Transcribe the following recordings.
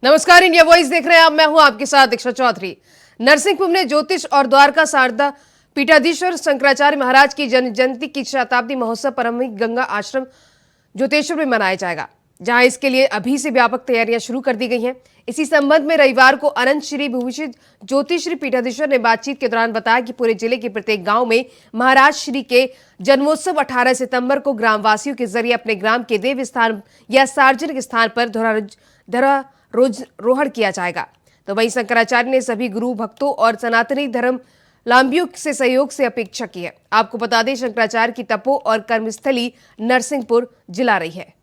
नमस्कार, India voice देख रहे हैं आप। मैं हूं आपके साथ दीक्षा चौधरी। नरसिंहपुर में ज्योतिष और द्वारका शारदा पीठाधीश्वर शंकराचार्य महाराज की जन्म जयंती की शताब्दी महोत्सव परमहंस गंगा आश्रम ज्योतेश्वर में मनाया जाएगा, जहां इसके लिए अभी से व्यापक तैयारियां शुरू कर दी गई हैं। इसी संबंध में रविवार को अनंत श्री विभूषित ज्योतिश्री पीठाधीश्वर ने बातचीत के दौरान बताया कि पूरे जिले के प्रत्येक गांव में महाराज श्री के जन्मोत्सव 18 सितंबर को ग्रामवासियों के जरिए अपने ग्राम के देव स्थान या सार्वजनिक स्थान पर ध्वजारोहण किया जाएगा। तो वहीं शंकराचार्य ने सभी गुरु भक्तों और सनातनी धर्म लांबियों से सहयोग से अपेक्षा की है। आपको बता दें, शंकराचार्य की तपो और कर्मस्थली नरसिंहपुर जिला रही है।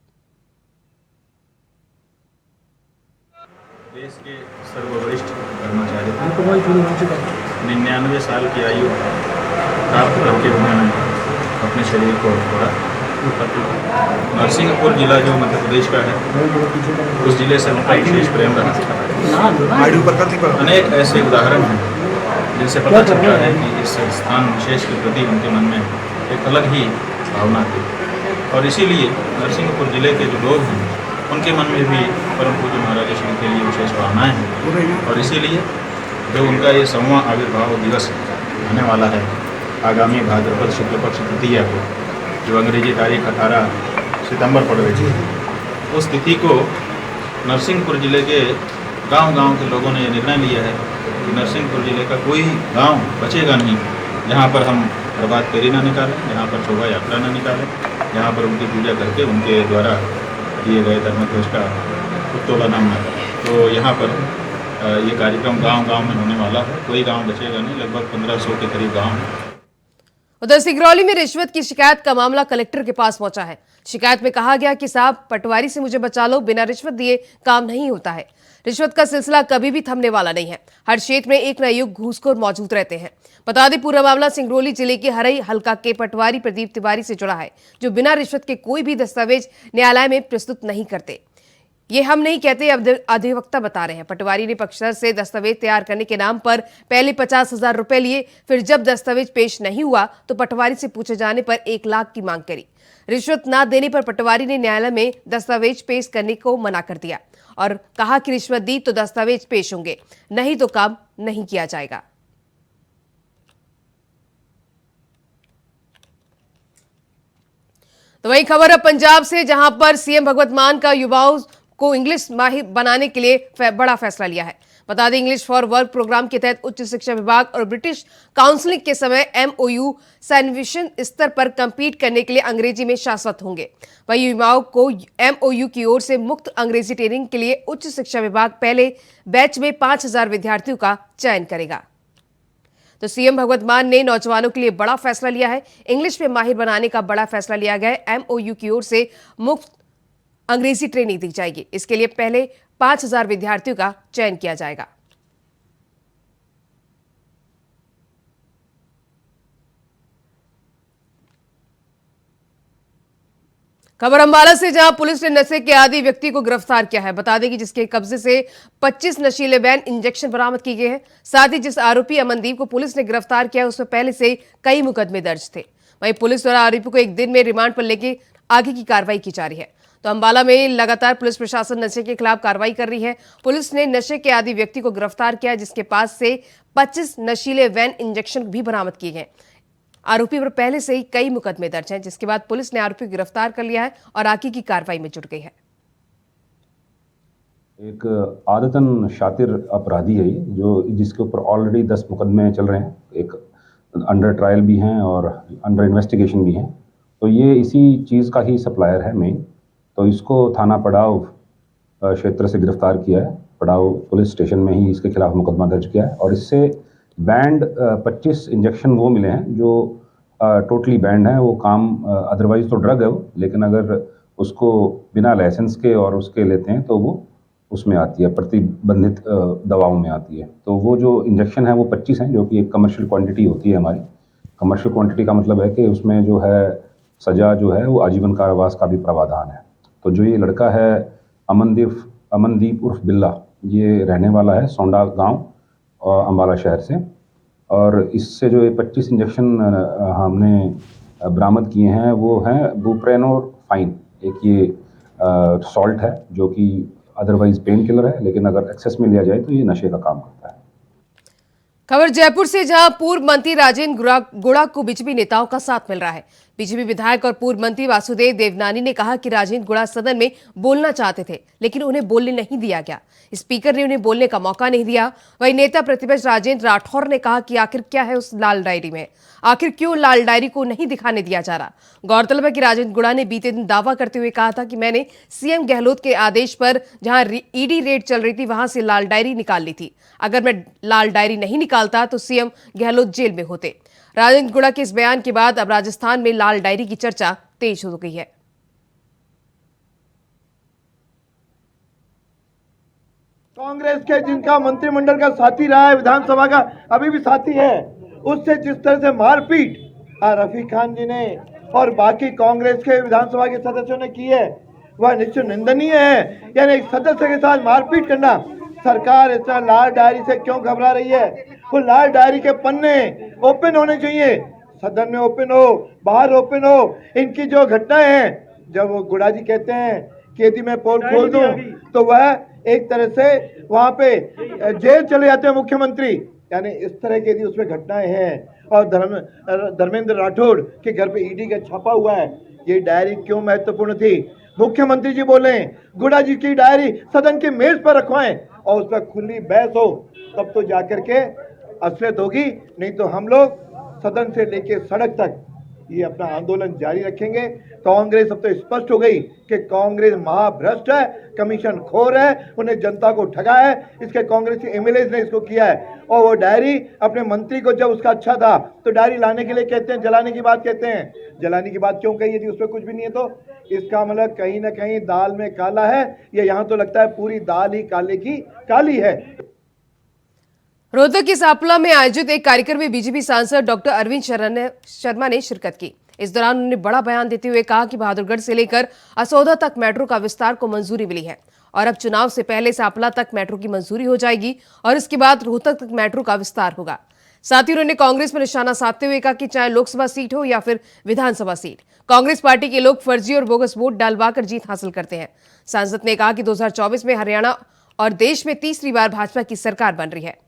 देश के सर्ववरिष्ठ कर्मचारी थे। 99 साल की आयु प्राप्त करके उन्होंने अपने शरीर को छोड़ा। नरसिंहपुर जिला जो मध्य प्रदेश का है, उस जिले से उनका विशेष प्रेम रहा। अनेक ऐसे उदाहरण हैं जिनसे पता चलता है कि इस स्थान विशेष के प्रति उनके मन में एक अलग ही भावना थी, और इसीलिए नरसिंहपुर जिले के जो लोग हैं उनके मन में भी परम पूज्य महाराज श्री के लिए विशेष भावनाएँ हैं। और इसीलिए जो उनका ये 100वां आविर्भाव दिवस आने वाला है आगामी भाद्रपद शुक्ल पक्ष तृतीया को, जो अंग्रेजी तारीख 18 सितंबर पड़ रही थी, उस तिथि को नरसिंहपुर जिले के गांव-गांव के लोगों ने ये निर्णय लिया है कि नरसिंहपुर जिले का कोई गांव बचेगा नहीं जहां पर हम प्रभात फेरी ना निकालें, जहां पर शोभा यात्रा ना निकालें, जहां पर उनकी पूजा करके उनके द्वारा दिए गए धर्मध्वज का उत्तोलन न करें। तो यहाँ पर ये कार्यक्रम गांव-गांव में होने वाला है। कोई गांव बचेगा नहीं, लगभग 1500 के करीब गांव हैं। उधर सिंगरौली में रिश्वत की शिकायत का मामला कलेक्टर के पास पहुंचा है। शिकायत में कहा गया कि साहब, पटवारी से मुझे बचा लो, बिना रिश्वत दिए काम नहीं होता है। रिश्वत का सिलसिला कभी भी थमने वाला नहीं है। हर क्षेत्र में एक न एक घूसखोर मौजूद रहते हैं। बता दें, पूरा मामला सिंगरौली जिले के हरई हल्का के पटवारी प्रदीप तिवारी से जुड़ा है, जो बिना रिश्वत के कोई भी दस्तावेज न्यायालय में प्रस्तुत नहीं करते। ये हम नहीं कहते, अधिवक्ता बता रहे हैं। पटवारी ने पक्षधर से दस्तावेज तैयार करने के नाम पर पहले 50,000 रुपए लिए, फिर जब दस्तावेज पेश नहीं हुआ तो पटवारी से पूछे जाने पर 1 लाख की मांग करी। रिश्वत ना देने पर पटवारी ने न्यायालय में दस्तावेज पेश करने को मना कर दिया और कहा कि रिश्वत दी तो दस्तावेज पेश होंगे, नहीं तो काम नहीं किया जाएगा। तो वही खबर है पंजाब से, जहां पर सीएम भगवंत मान का युवाओं को इंग्लिश माहिर बनाने के लिए बड़ा फैसला लिया है। बता दें, इंग्लिश फॉर वर्क प्रोग्राम के तहत उच्च शिक्षा विभाग और ब्रिटिश काउंसिलिंग के समय MOU सैनिविशन स्तर पर कंपीट करने के लिए अंग्रेजी में शाश्वत होंगे। वही युवाओं को MOU की ओर से मुफ्त अंग्रेजी ट्रेनिंग के लिए उच्च शिक्षा विभाग पहले बैच में 5000 विद्यार्थियों का चयन करेगा। तो सीएम भगवंत मान ने नौजवानों के लिए बड़ा फैसला लिया है। इंग्लिश में माहिर बनाने का बड़ा फैसला लिया गया है। MOU की ओर से मुफ्त अंग्रेजी ट्रेनिंग दी जाएगी। इसके लिए पहले 5000 विद्यार्थियों का चयन किया जाएगा। खबर अंबाला से, जहां पुलिस ने नशे के आदी व्यक्ति को गिरफ्तार किया है। बता दें कि जिसके कब्जे से 25 नशीले वैन इंजेक्शन बरामद किए गए हैं। साथ ही जिस आरोपी अमनदीप को पुलिस ने गिरफ्तार किया, उसमें पहले से कई मुकदमे दर्ज थे। वहीं पुलिस द्वारा आरोपी को 1 दिन में रिमांड पर लेकर आगे की कार्रवाई की जा रही है। तो अंबाला में लगातार पुलिस प्रशासन नशे के खिलाफ कार्रवाई कर रही है। पुलिस ने नशे के आदी व्यक्ति को गिरफ्तार किया, जिसके पास से 25 नशीले वैन इंजेक्शन भी बरामद किए गए। आरोपी पर पहले से ही कई मुकदमे दर्ज हैं, जिसके बाद पुलिस ने आरोपी को गिरफ्तार कर लिया है और आगे की कार्रवाई में जुट गई है। एक आदतन शातिर अपराधी है ये, जो जिसके ऊपर ऑलरेडी 10 मुकदमे चल रहे हैं। एक अंडर ट्रायल भी हैं और अंडर इन्वेस्टिगेशन भी हैं। तो ये इसी चीज़ का ही सप्लायर है मेन। तो इसको थाना पड़ाव क्षेत्र से गिरफ्तार किया है। पड़ाव पुलिस स्टेशन में ही इसके खिलाफ मुकदमा दर्ज किया है और इससे बैंड 25 इंजेक्शन वो मिले हैं जो टोटली बैंड है। वो काम अदरवाइज तो ड्रग है वो, लेकिन अगर उसको बिना लाइसेंस के और उसके लेते हैं तो वो उसमें आती है, प्रतिबंधित दवाओं में आती है। तो वो जो इंजेक्शन है वो 25 हैं, जो कि एक कमर्शियल क्वांटिटी होती है हमारी। कमर्शियल क्वांटिटी का मतलब है कि उसमें जो है सज़ा जो है वो आजीवन कारावास का भी प्रावधान है। तो जो ये लड़का है अमनदीप उर्फ बिल्ला, ये रहने वाला है सोंडा गांव अंबाला शहर से। और इससे जो ये 25 इंजेक्शन हमने बरामद किए हैं वो हैं बुप्रेनोफाइन। एक ये सॉल्ट है जो कि अदरवाइज पेन किलर है, लेकिन अगर एक्सेस में लिया जाए तो ये नशे का काम करता है। खबर जयपुर से, जहां पूर्व मंत्री राजेंद्र गुड़ा को बीजेपी नेताओं का साथ मिल रहा है। बीजेपी विधायक और पूर्व मंत्री वासुदेव देवनानी ने कहा कि राजेंद्र गुड़ा सदन में बोलना चाहते थे, लेकिन उन्हें बोलने नहीं दिया गया। स्पीकर ने उन्हें बोलने का मौका नहीं दिया। वहीं नेता प्रतिपक्ष राजेंद्र राठौर ने कहा कि आखिर क्या है उस लाल डायरी में, आखिर क्यों लाल डायरी को नहीं दिखाने दिया जा रहा। गौरतलब है कि राजेंद्र गुड़ा ने बीते दिन दावा करते हुए कहा था कि मैंने सीएम गहलोत के आदेश पर जहां ईडी रेड चल रही थी वहां से लाल डायरी निकाल ली थी। अगर मैं लाल डायरी नहीं निकालता तो सीएम गहलोत जेल में होते। राजेंद्र गुड़ा के इस बयान के बाद अब राजस्थान में लाल डायरी की चर्चा तेज हो गई है। कांग्रेस के जिनका मंत्रिमंडल का साथी रहा है, विधानसभा का अभी भी साथी है, उससे जिस तरह से मारपीट रफीक खान जी ने और बाकी कांग्रेस के विधानसभा के सदस्यों ने की है, वह निश्चित निंदनीय है। यानी एक सदस्य के साथ मारपीट करना, सरकार इस तरह लाल डायरी से क्यों घबरा रही है? वो लाल डायरी के पन्ने ओपन होने चाहिए, सदन में ओपन हो, बाहर ओपन हो। इनकी जो घटनाएं हैं, जब वो गुड़ा जी कहते हैं कि यदि मैं पोल खोल दूं तो वह एक तरह से वहां पे जेल चले जाते हैं मुख्यमंत्री, यानी इस तरह की यदि उसमें घटनाएं हैं। और धर्मेंद्र राठौड़ के घर पे ईडी का छापा हुआ है, ये डायरी क्यों महत्वपूर्ण थी? मुख्यमंत्री जी बोले गुड़ा जी की डायरी सदन की मेज पर रखवाएं और उस पर खुली बहस हो, तब तो जाकर के असलियत होगी। नहीं तो हम लोग सदन से लेके सड़क तक ये अपना आंदोलन जारी रखेंगे। कांग्रेस अब तो स्पष्ट हो गई कि कांग्रेस महाभ्रष्ट है, कमीशन खोर है, उन्हें जनता को ठगा है। इसके कांग्रेसी एमएलए ने इसको किया है। और वो डायरी अपने मंत्री को जब उसका अच्छा था तो डायरी लाने के लिए कहते हैं, जलाने की बात कहते हैं। जलाने की बात क्यों कही यदि उसमें कुछ भी नहीं है तो? इसका मतलब कहीं ना कहीं दाल में काला है। ये यहाँ तो लगता है पूरी दाल ही काले की काली है। रोहतक के सापला में आयोजित एक कार्यक्रम में बीजेपी सांसद डॉक्टर अरविंद शर्मा ने शिरकत की। इस दौरान उन्होंने बड़ा बयान देते हुए कहा कि बहादुरगढ़ से लेकर असौदा तक मेट्रो का विस्तार को मंजूरी मिली है और अब चुनाव से पहले सापला तक मेट्रो की मंजूरी हो जाएगी और इसके बाद रोहतक तक मेट्रो का विस्तार होगा। साथ ही उन्होंने कांग्रेस पर निशाना साधते हुए कहा कि चाहे लोकसभा सीट हो या फिर विधानसभा सीट, कांग्रेस पार्टी के लोग फर्जी और बोगस वोट डलवाकर जीत हासिल करते हैं। सांसद ने कहा कि 2024 में हरियाणा और देश में तीसरी बार भाजपा की सरकार बन रही है।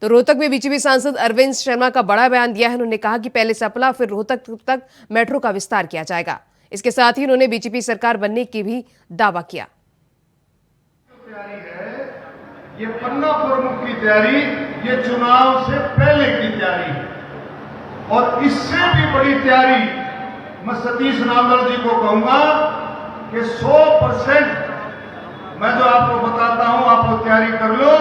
तो रोहतक में बीजेपी सांसद अरविंद शर्मा का बड़ा बयान दिया है। उन्होंने कहा कि पहले सपला फिर रोहतक तक मेट्रो का विस्तार किया जाएगा। इसके साथ ही उन्होंने बीजेपी सरकार बनने की भी दावा किया। ये पन्ना प्रमुख की तैयारी, ये चुनाव से पहले की तैयारी है और इससे भी बड़ी तैयारी मैं सतीश नांदल जी को कहूंगा कि 100% मैं जो आपको बताता हूं आप वो तैयारी कर लो।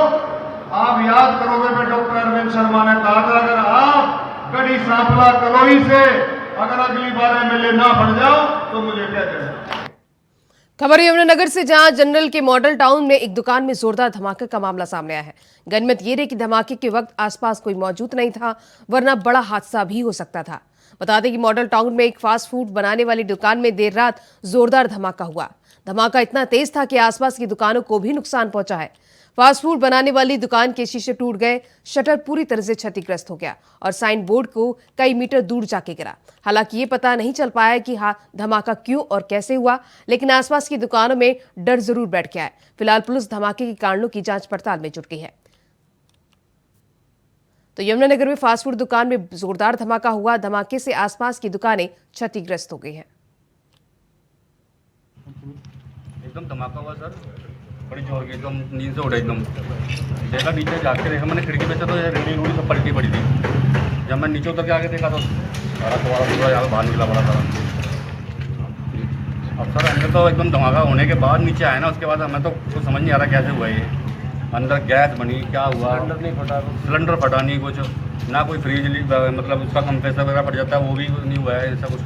आप याद करोगे मैं डॉक्टर अरविंद शर्मा ने कहा था अगर आप गढ़ी सांपला कलोई से अगर अगली बार एमएलए ना बन जाओ तो मुझे क्या कहना। खबर यमुनानगर से, जहां जनरल के मॉडल टाउन में एक दुकान में जोरदार धमाके का मामला सामने आया है। गनीमत ये रही कि धमाके के वक्त आसपास कोई मौजूद नहीं था, वरना बड़ा हादसा भी हो सकता था। बता दें कि मॉडल टाउन में एक फास्ट फूड बनाने वाली दुकान में देर रात जोरदार धमाका हुआ। धमाका इतना तेज था कि आसपास की दुकानों को भी नुकसान पहुंचा है। फास्ट फूड बनाने वाली दुकान के शीशे टूट गए, शटर पूरी तरह से क्षतिग्रस्त हो गया और साइन बोर्ड को कई मीटर दूर जाके गिरा। हालांकि ये पता नहीं चल पाया कि धमाका क्यों और कैसे हुआ, लेकिन आसपास की दुकानों में डर जरूर बैठ गया है। फिलहाल पुलिस धमाके के कारणों की जांच पड़ताल में जुट गई है। तो यमुनानगर में फास्ट फूड दुकान में जोरदार धमाका हुआ। धमाके से आसपास की दुकानें क्षतिग्रस्त हो गई हैं। एकदम धमाका हुआ सर, बड़ी जोर की, एकदम नींद से उठा, एकदम देखा नीचे जाके देखा मैंने खिड़की में से तो रेडी रूडी सब पलटी पड़ी थी। जब मैं नीचे उतर के आके देखा तो सारा पूरा यहाँ बाहर निकला पड़ा था। अब सर अंदर तो एकदम धमाका होने के बाद नीचे आया ना, उसके बाद हमें तो कुछ समझ नहीं आ रहा कैसे हुआ ये। अंदर गैस बनी, क्या हुआ, सिलेंडर फटा नहीं कुछ, ना कोई फ्रिज मतलब उसका कंप्रेसर वगैरह फट जाता है वो भी नहीं हुआ है ऐसा कुछ।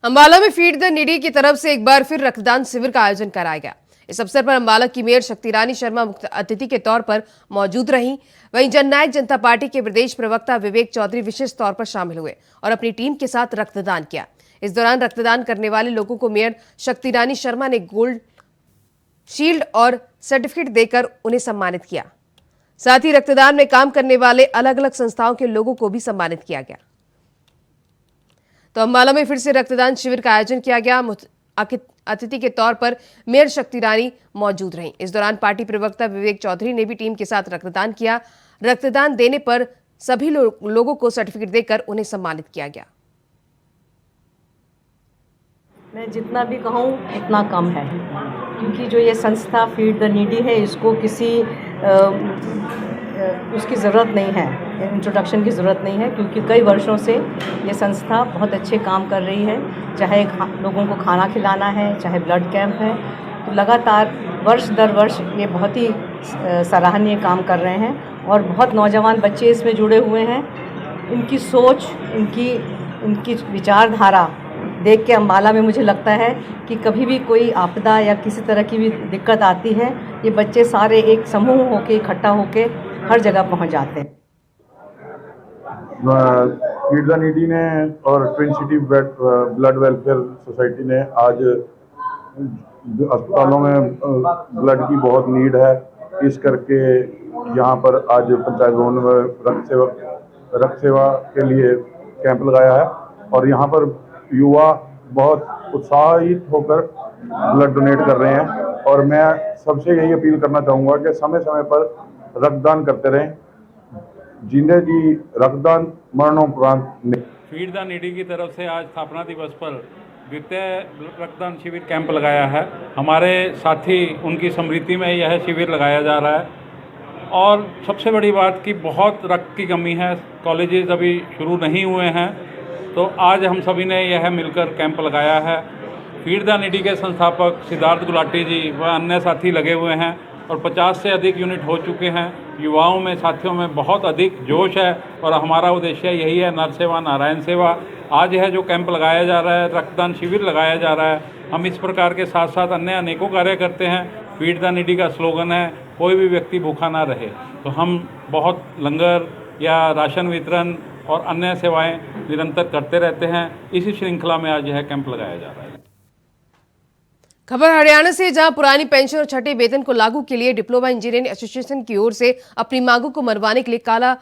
अंबाला में फीड द नीडी की तरफ से एक बार फिर रक्तदान शिविर का आयोजन कराया गया। इस अवसर पर अंबाला की मेयर शक्ति रानी शर्मा मुख्य अतिथि के तौर पर मौजूद रहीं। वहीं जननायक जनता पार्टी के प्रदेश प्रवक्ता विवेक चौधरी विशेष तौर पर शामिल हुए और अपनी टीम के साथ रक्तदान किया। इस दौरान रक्तदान करने वाले लोगों को मेयर शक्ति रानी शर्मा ने गोल्ड शील्ड और सर्टिफिकेट देकर उन्हें सम्मानित किया। साथ ही रक्तदान में काम करने वाले अलग अलग संस्थाओं के लोगों को भी सम्मानित किया गया। तो अम्बाला में फिर से रक्तदान शिविर का आयोजन किया गया। अतिथि के तौर पर मेयर शक्ति रानी मौजूद रहीं। इस दौरान पार्टी प्रवक्ता विवेक चौधरी ने भी टीम के साथ रक्तदान किया। रक्तदान देने पर सभी लोगों को सर्टिफिकेट देकर उन्हें सम्मानित किया गया। मैं जितना भी कहूँ उतना कम है, क्योंकि जो ये संस्था फीड द नीडी है, इसको किसी उसकी ज़रूरत नहीं है, इंट्रोडक्शन की ज़रूरत नहीं है, क्योंकि कई वर्षों से ये संस्था बहुत अच्छे काम कर रही है। चाहे लोगों को खाना खिलाना है, चाहे ब्लड कैंप है, तो लगातार वर्ष दर वर्ष ये बहुत ही सराहनीय काम कर रहे हैं और बहुत नौजवान बच्चे इसमें जुड़े हुए हैं। इनकी सोच, इनकी विचारधारा देख के अम्बाला में मुझे लगता है कि कभी भी कोई आपदा या किसी तरह की भी दिक्कत आती है, ये बच्चे सारे एक समूह होके इकट्ठा होके हर जगह पहुंच जाते हैं। फीड द नीडी ने और twin city blood welfare society ने आज अस्पतालों में ब्लड की बहुत नीड है, इस करके यहाँ पर आज पंचायत भवन में रक्त सेवा के लिए कैंप लगाया है और यहाँ पर युवा बहुत उत्साहित होकर ब्लड डोनेट कर रहे हैं। और मैं सबसे यही अपील करना चाहूँगा कि समय समय पर रक्तदान करते रहें। जिन्हें जी रक्तदान मरणोपरांत। फीड द नीडी की तरफ से आज स्थापना दिवस पर द्वितीय रक्तदान शिविर कैंप लगाया है। हमारे साथी उनकी स्मृति में यह शिविर लगाया जा रहा है और सबसे बड़ी बात कि बहुत रक्त की कमी है, कॉलेजेस अभी शुरू नहीं हुए हैं, तो आज हम सभी ने यह मिलकर कैंप लगाया है। फीड द नीडी के संस्थापक सिद्धार्थ गुलाटी जी व अन्य साथी लगे हुए हैं और 50 से अधिक यूनिट हो चुके हैं। युवाओं में, साथियों में बहुत अधिक जोश है और हमारा उद्देश्य यही है, नर सेवा नारायण सेवा। आज यह जो कैंप लगाया जा रहा है, रक्तदान शिविर लगाया जा रहा है, हम इस प्रकार के साथ साथ अन्य अनेकों कार्य करते हैं। फीड द नीडी का स्लोगन है, कोई भी व्यक्ति भूखा ना रहे, तो हम बहुत लंगर या राशन वितरण और अन्य सेवाएं निरंतर करते रहते हैं। इसी श्रृंखला में आज यह कैंप लगाया जा रहा है। खबर हरियाणा से, जहां पुरानी पेंशन और छठे वेतन को लागू के लिए डिप्लोमा इंजीनियरिंग एसोसिएशन की ओर से अपनी मांगों को मनवाने के लिए काला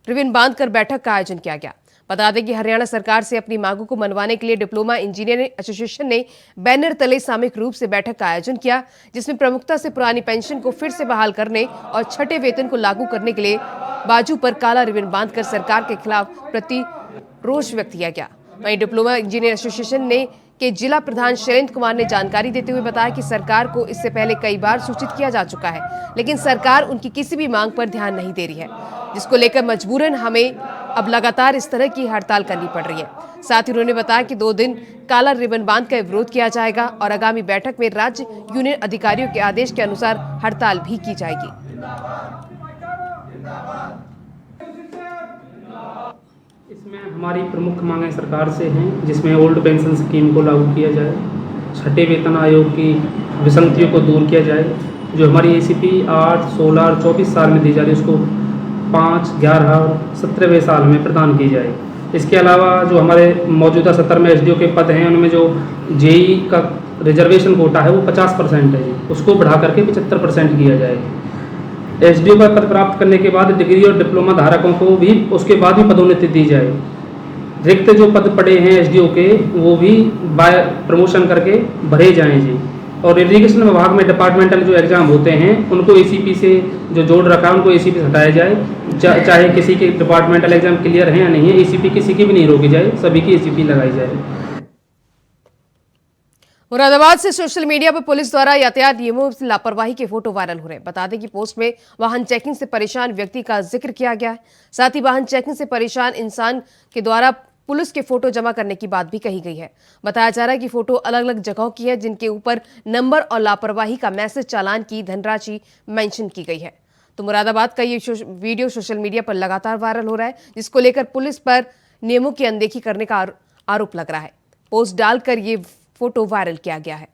रिबन बांधकर बैठक का आयोजन किया गया। बता दें कि हरियाणा सरकार से अपनी मांगों को मनवाने के लिए डिप्लोमा इंजीनियरिंग एसोसिएशन ने बैनर तले सामूहिक रूप से बैठक का आयोजन किया, जिसमें प्रमुखता से पुरानी पेंशन को फिर से बहाल करने और छठे वेतन को लागू करने के लिए बाजू पर काला रिबन बांधकर सरकार के खिलाफ प्रतिरोष व्यक्त किया गया। वहीं डिप्लोमा इंजीनियर एसोसिएशन के जिला प्रधान शैलेंद्र कुमार ने जानकारी देते हुए बताया कि सरकार को इससे पहले कई बार सूचित किया जा चुका है, लेकिन सरकार उनकी किसी भी मांग पर ध्यान नहीं दे रही है, जिसको लेकर मजबूरन हमें अब लगातार इस तरह की हड़ताल करनी पड़ रही है। साथ ही उन्होंने बताया कि 2 दिन काला रिबन बांध का विरोध किया जाएगा और आगामी बैठक में राज्य यूनियन अधिकारियों के आदेश के अनुसार हड़ताल भी की जाएगी। इसमें हमारी प्रमुख मांगें सरकार से हैं, जिसमें ओल्ड पेंशन स्कीम को लागू किया जाए, छठे वेतन आयोग की विसंगतियों को दूर किया जाए, जो हमारी ACP 8, 16 और 24 साल में दी जा रही है उसको 5, 11 और 17वें साल में प्रदान की जाए। इसके अलावा जो हमारे मौजूदा 17 में SDO के पद हैं, उनमें जो JEE का रिजर्वेशन कोटा है वो 50% है, उसको बढ़ा करके 75% किया जाए। SDO का पद प्राप्त करने के बाद डिग्री और डिप्लोमा धारकों को भी उसके बाद भी पदोन्नति दी जाए। रिक्त जो पद पड़े हैं SDO के, वो भी बाय प्रमोशन करके भरे जाएं जी। और इरिगेशन विभाग में डिपार्टमेंटल जो एग्ज़ाम होते हैं उनको ACP से जो जोड़ रखा है उनको ACP से हटाया जाए, चाहे किसी के डिपार्टमेंटल एग्ज़ाम क्लियर है या नहीं है, ACP किसी की भी नहीं रोकी जाए, सभी की ACP लगाई जाए। मुरादाबाद से सोशल मीडिया पर पुलिस द्वारा यातायात नियमों से लापरवाही के फोटो वायरल हो रहे हैं। बता दें कि पोस्ट में वाहन चेकिंग से परेशान व्यक्ति का जिक्र किया गया है। साथ ही वाहन चेकिंग से परेशान इंसान के द्वारा पुलिस के फोटो जमा करने की बात भी कही गई है। बताया जा रहा है कि फोटो अलग अलग जगहों की है, जिनके ऊपर नंबर और लापरवाही का मैसेज, चालान की धनराशि मेंशन की गई है। तो मुरादाबाद का ये वीडियो सोशल मीडिया पर लगातार वायरल हो रहा है, जिसको लेकर पुलिस पर नियमों की अनदेखी करने का आरोप लग रहा है। पोस्ट डालकर ये फोटो वायरल किया गया है।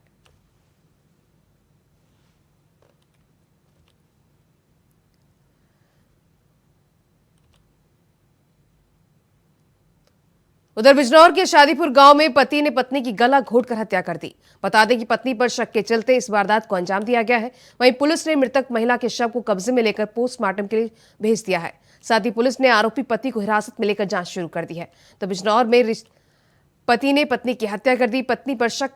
उधर बिजनौर के शादीपुर गांव में पति ने पत्नी की गला घोंटकर हत्या कर दी। बता दें कि पत्नी पर शक के चलते इस वारदात को अंजाम दिया गया है। वहीं पुलिस ने मृतक महिला के शव को कब्जे में लेकर पोस्टमार्टम के लिए भेज दिया है। साथ ही पुलिस ने आरोपी पति को हिरासत में लेकर जांच शुरू कर दी है। तो बिजनौर में पति ने पत्नी की हत्या कर दी। पत्नी पर शक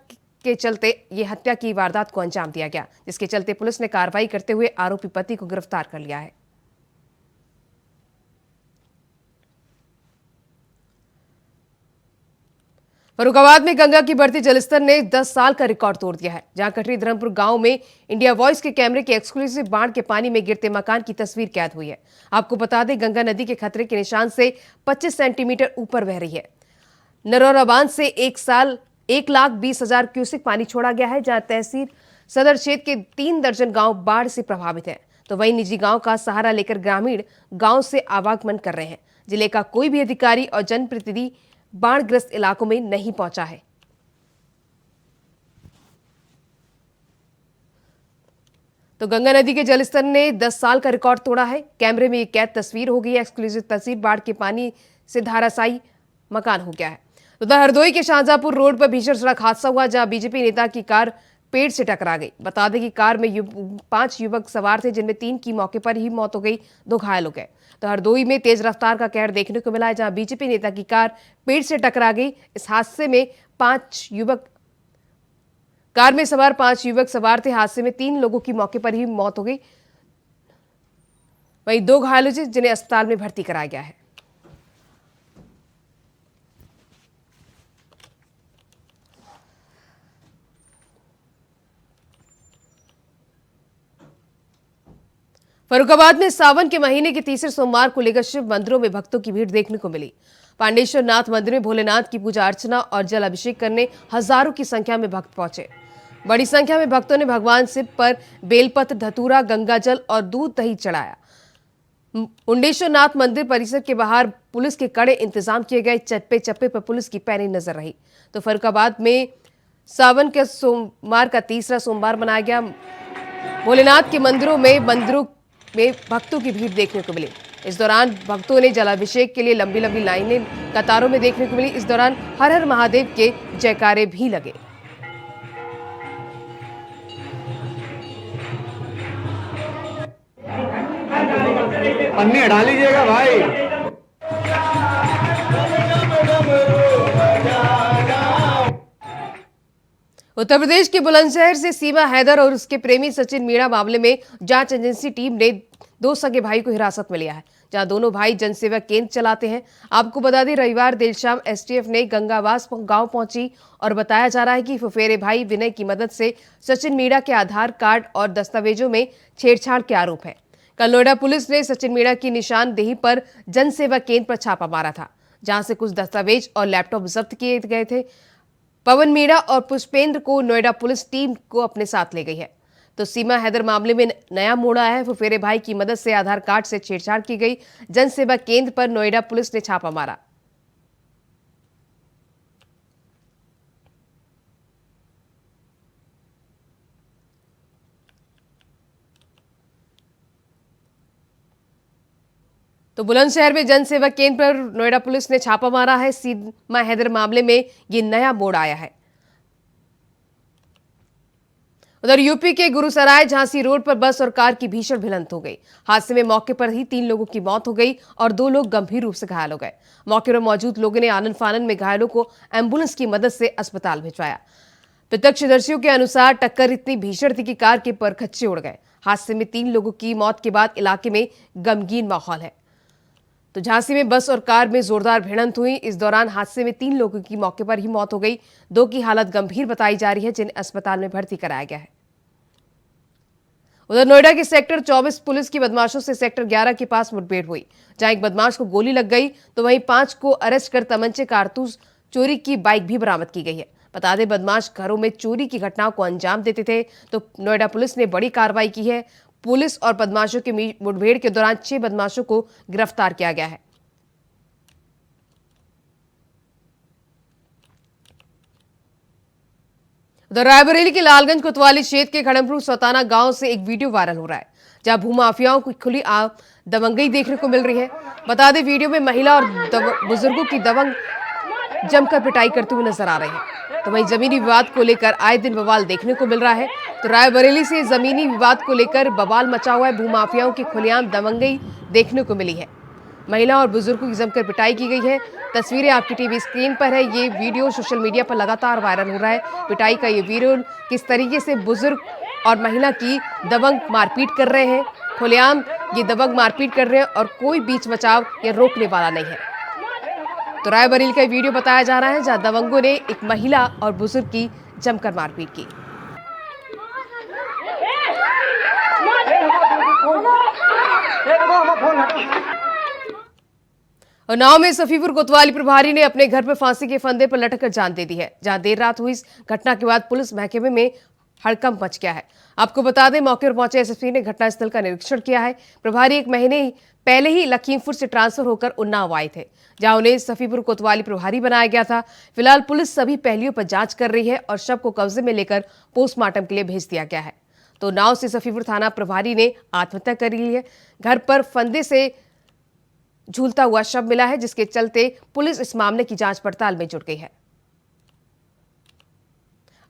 के चलते ये हत्या की वारदात को अंजाम दिया गया, जिसके चलते पुलिस ने कार्रवाई करते हुए आरोपी पति को गिरफ्तार कर लिया है। फर्रुखाबाद में गंगा की बढ़ती जलस्तर ने 10 साल का रिकॉर्ड तोड़ दिया है। जहां कटरी धर्मपुर गांव में इंडिया वॉइस के कैमरे के एक्सक्लूसिव बाढ़ के पानी में गिरते मकान की तस्वीर कैद हुई है। आपको बता दें, गंगा नदी के खतरे के निशान से 25 सेंटीमीटर ऊपर बह रही है। नरौरा बांध से 1,20,000 क्यूसेक पानी छोड़ा गया है, जहां तहसील सदर क्षेत्र के 3 दर्जन गांव बाढ़ से प्रभावित है। तो वहीं निजी गांव का सहारा लेकर ग्रामीण गांव से आवागमन कर रहे हैं। जिले का कोई भी अधिकारी और जनप्रतिनिधि बाढ़ग्रस्त इलाकों में नहीं पहुंचा है। तो गंगा नदी के जलस्तर ने 10 साल का रिकॉर्ड तोड़ा है। कैमरे में ये कैद तस्वीर हो गई है। एक्सक्लूसिव तस्वीर बाढ़ के पानी से धाराशायी मकान हो गया है। तो हरदोई के शाहजहांपुर रोड पर भीषण सड़क हादसा हुआ, जहां बीजेपी नेता की कार पेड़ से टकरा गई। बता दें कि कार में 5 युवक सवार थे, जिनमें 3 की मौके पर ही मौत हो गई, 2 घायल हो गए। तो हरदोई में तेज रफ्तार का कहर देखने को मिला है, जहां बीजेपी नेता की कार पेड़ से टकरा गई। इस हादसे में कार में सवार 5 युवक सवार थे। हादसे में 3 लोगों की मौके पर ही मौत हो गई, वहीं 2 घायल हुए, जिन्हें अस्पताल में भर्ती कराया गया है। फर्रुखाबाद में सावन के महीने के तीसरे सोमवार को लेकर शिव मंदिरों में भक्तों की भीड़ देखने को मिली। पांडेश्वर नाथ मंदिर में भोलेनाथ की पूजा अर्चना और जल अभिषेक करने हजारों की संख्या में भक्त पहुंचे। बड़ी संख्या में भक्तों ने भगवान शिव पर बेलपत्र, धतूरा, गंगाजल और दूध दही चढ़ाया। मुंडेश्वर नाथ मंदिर परिसर के बाहर पुलिस के कड़े इंतजाम किए गए। चप्पे चप्पे पर पुलिस की पैनी नजर रही। तो फर्रुखाबाद में सावन के सोमवार का तीसरा सोमवार मनाया गया। भोलेनाथ के मंदिरों में भक्तों की भीड़ देखने को मिली। इस दौरान भक्तों ने जलाभिषेक के लिए लंबी लंबी लाइनें कतारों में देखने को मिली। इस दौरान हर हर महादेव के जयकारे भी लगे। पन्नी हटा लीजिएगा भाई। उत्तर प्रदेश के बुलंदशहर से सीमा हैदर और उसके प्रेमी सचिन मीणा मामले में जांच एजेंसी टीम ने 2 सगे भाई को हिरासत में लिया है, जहां दोनों भाई जनसेवा केंद्र चलाते हैं। आपको बता दें, रविवार देर शाम एसटीएफ ने गंगावास गांव पहुंची और बताया जा रहा है कि फुफेरे भाई विनय की मदद से सचिन मीणा के आधार कार्ड और दस्तावेजों में छेड़छाड़ के आरोप है। कल नोएडा पुलिस ने सचिन मीणा की निशानदेही पर जनसेवा केंद्र पर छापा मारा था, जहां से कुछ दस्तावेज और लैपटॉप जब्त किए गए थे। पवन मीणा और पुष्पेंद्र को नोएडा पुलिस टीम को अपने साथ ले गई है। तो सीमा हैदर मामले में नया मोड़ आया है। फुफेरे भाई की मदद से आधार कार्ड से छेड़छाड़ की गई। जनसेवा केंद्र पर नोएडा पुलिस ने छापा मारा। तो बुलंदशहर में जनसेवा केंद्र पर नोएडा पुलिस ने छापा मारा है। सीमा हैदर मामले में ये नया मोड़ आया है। उधर यूपी के गुरुसराय झांसी रोड पर बस और कार की भीषण भिड़ंत हो गई। हादसे में मौके पर ही 3 लोगों की मौत हो गई और 2 लोग गंभीर रूप से घायल हो गए। मौके पर मौजूद लोगों ने आनन फानन में घायलों को एम्बुलेंस की मदद से अस्पताल भिजवाया। प्रत्यक्षदर्शियों के अनुसार टक्कर इतनी भीषण थी कि कार के परखच्चे उड़ गए। हादसे में 3 लोगों की मौत के बाद इलाके में गमगीन माहौल है। तो झांसी में बस और कार में जोरदार भिड़ंत हुई। इस दौरान हादसे में 3 लोगों की मौके पर ही मौत हो गई। 2 की हालत गंभीर बताई जा रही है, जिन्हें अस्पताल में भर्ती कराया गया है। उधर नोएडा के सेक्टर 24 पुलिस की बदमाशों से सेक्टर 11 के पास मुठभेड़ हुई, जहां एक बदमाश को गोली लग गई। तो वहीं 5 को अरेस्ट कर तमंचे, कारतूस, चोरी की बाइक भी बरामद की गई है। बता दें, बदमाश घरों में चोरी की घटनाओं को अंजाम देते थे। तो नोएडा पुलिस ने बड़ी कार्रवाई की है। पुलिस और बदमाशों की मुठभेड़ के दौरान 6 बदमाशों को गिरफ्तार किया गया है। उधर रायबरेली के लालगंज कोतवाली क्षेत्र के खड़मपुर सौताना गांव से एक वीडियो वायरल हो रहा है, जहां भूमाफियाओं की खुली दबंगई देखने को मिल रही है। बता दें, वीडियो में महिला और बुजुर्गों की दबंग जमकर पिटाई करते हुए नजर आ रहे हैं। तो वहीं जमीनी विवाद को लेकर आए दिन बवाल देखने को मिल रहा है। तो रायबरेली से जमीनी विवाद को लेकर बवाल मचा हुआ है। भूमाफियाओं की खुलेआम दबंगई देखने को मिली है। महिला और बुजुर्गों की जमकर पिटाई की गई है। तस्वीरें आपकी टीवी स्क्रीन पर है। ये वीडियो सोशल मीडिया पर लगातार वायरल हो रहा है। पिटाई का ये वीडियो किस तरीके से बुजुर्ग और महिला की दबंग मारपीट कर रहे हैं, खुलेआम ये दबंग मारपीट कर रहे हैं और कोई बीच बचाव या रोकने वाला नहीं है। तो रायबरेली का वीडियो बताया जा रहा है जहां दबंगों ने एक महिला और बुजुर्ग की जमकर मारपीट की। उन्नाव में सफीपुर कोतवाली प्रभारी ने अपने घर पर फांसी के फंदे पर लटककर जान दे दी है। जहां देर रात हुई इस घटना के बाद पुलिस महकमे में हड़कंप मच गया है। आपको बता दें, मौके पर पहुंचे एसएसपी ने घटनास्थल का निरीक्षण किया है। प्रभारी एक महीने पहले ही लखीमपुर से ट्रांसफर होकर उन्नाव आए थे, जहां उन्हें सफीपुर कोतवाली प्रभारी बनाया गया था। फिलहाल पुलिस सभी पहलुओं पर जांच कर रही है और शव को कब्जे में लेकर पोस्टमार्टम के लिए भेज दिया गया है। तो उन्नाव से सफीपुर थाना प्रभारी ने आत्महत्या कर ली है। घर पर फंदे से झूलता हुआ शव मिला है, जिसके चलते पुलिस इस मामले की जांच पड़ताल में जुट गई है।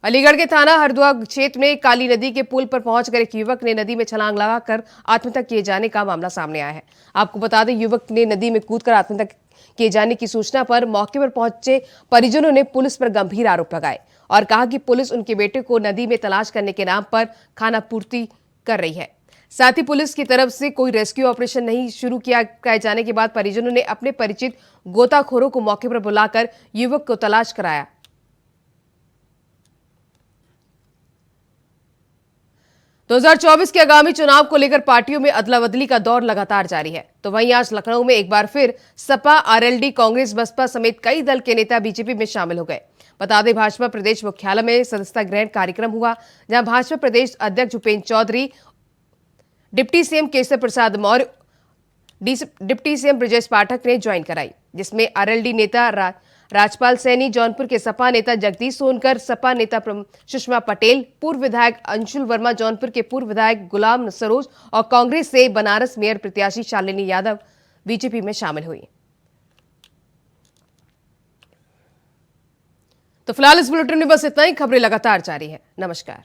अलीगढ़ के थाना हरदुआ क्षेत्र में काली नदी के पुल पर पहुंचकर एक युवक ने नदी में छलांग लगाकर आत्महत्या किए जाने का मामला सामने आया है। आपको बता दें, युवक ने नदी में कूदकर आत्महत्या किए जाने की सूचना पर मौके पर पहुंचे परिजनों ने पुलिस पर गंभीर आरोप लगाए और कहा कि पुलिस उनके बेटे को नदी में तलाश करने के नाम पर खाना पूर्ति कर रही है। साथ ही पुलिस की तरफ से कोई रेस्क्यू ऑपरेशन नहीं शुरू किया जाने के बाद परिजनों ने अपने परिचित गोताखोरों को मौके पर बुलाकर युवक को तलाश कराया। तो 2024 के आगामी चुनाव को लेकर पार्टियों में अदला बदली का दौर लगातार जारी है। तो वहीं आज लखनऊ में एक बार फिर सपा, आरएलडी, कांग्रेस, बसपा समेत कई दल के नेता बीजेपी में शामिल हो गए। बता दें, भाजपा प्रदेश मुख्यालय में सदस्यता ग्रहण कार्यक्रम हुआ, जहां भाजपा प्रदेश अध्यक्ष Upendra Chaudhary, deputy CM Keshav Prasad Maurya, deputy CM Brajesh Pathak ने ज्वाइन कराई, जिसमें आरएलडी नेता राजपाल सैनी, जौनपुर के सपा नेता जगदीश सोनकर, सपा नेता सुषमा पटेल, पूर्व विधायक अंशुल वर्मा, जौनपुर के पूर्व विधायक गुलाम सरोज और कांग्रेस से बनारस मेयर प्रत्याशी शालिनी यादव बीजेपी में शामिल हुई। तो फिलहाल इस बुलेटिन में बस इतना ही। खबरें लगातार जारी है। नमस्कार।